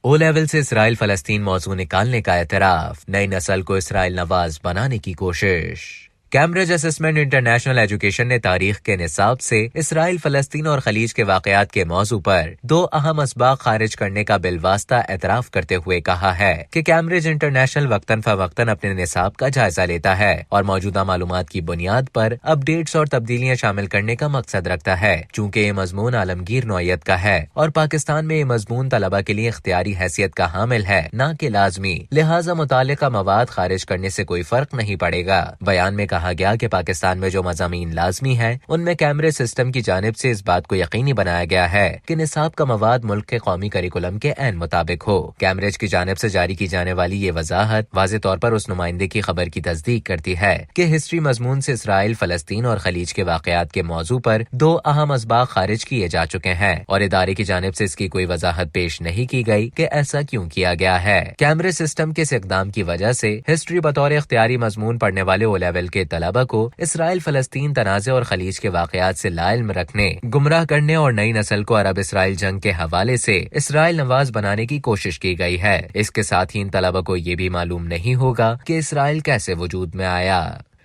O level سے اسرائیل فلسطین موضوع نکالنے کا اعتراف، نئی نسل کو اسرائیل نواز بنانے کی کوشش۔ کیمبرج اسسمنٹ انٹرنیشنل ایجوکیشن نے تاریخ کے نصاب سے اسرائیل فلسطین اور خلیج کے واقعات کے موضوع پر 2 اہم اسباق خارج کرنے کا بالواسطہ اعتراف کرتے ہوئے کہا ہے کہ کیمبرج انٹرنیشنل وقتاً فوقتاً اپنے نصاب کا جائزہ لیتا ہے اور موجودہ معلومات کی بنیاد پر اپ ڈیٹس اور تبدیلیاں شامل کرنے کا مقصد رکھتا ہے، چونکہ یہ مضمون عالمگیر نوعیت کا ہے اور پاکستان میں یہ مضمون طلبہ کے لیے اختیاری حیثیت کا حامل ہے، نہ کہ لازمی، لہٰذا متعلقہ مواد خارج کرنے سے کوئی فرق نہیں پڑے گا۔ بیان میں کہا گیا کہ پاکستان میں جو مضامین لازمی ہیں ان میں کیمبرج سسٹم کی جانب سے اس بات کو یقینی بنایا گیا ہے کہ نصاب کا مواد ملک کے قومی کریکولم کے عین مطابق ہو۔ کیمبرج کی جانب سے جاری کی جانے والی یہ وضاحت واضح طور پر اس نمائندے کی خبر کی تصدیق کرتی ہے کہ ہسٹری مضمون سے اسرائیل فلسطین اور خلیج کے واقعات کے موضوع پر 2 اہم اسباق خارج کیے جا چکے ہیں اور ادارے کی جانب سے اس کی کوئی وضاحت پیش نہیں کی گئی کہ ایسا کیوں کیا گیا ہے۔ کیمبرج سسٹم کے اس اقدام کی وجہ سے ہسٹری بطور اختیاری مضمون پڑھنے والے او لیول کے طلبہ کو اسرائیل فلسطین تنازع اور خلیج کے واقعات سے لا علم رکھنے، گمراہ کرنے اور نئی نسل کو عرب اسرائیل جنگ کے حوالے سے اسرائیل نواز بنانے کی کوشش کی گئی ہے۔ اس کے ساتھ ہی ان طلبہ کو یہ بھی معلوم نہیں ہوگا کہ اسرائیل کیسے وجود میں آیا۔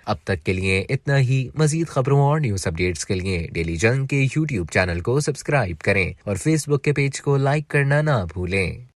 اب تک کے لیے اتنا ہی۔ مزید خبروں اور نیوز اپڈیٹس کے لیے ڈیلی جنگ کے YouTube چینل کو سبسکرائب کریں اور فیس بک کے پیج کو لائک کرنا نہ بھولیں۔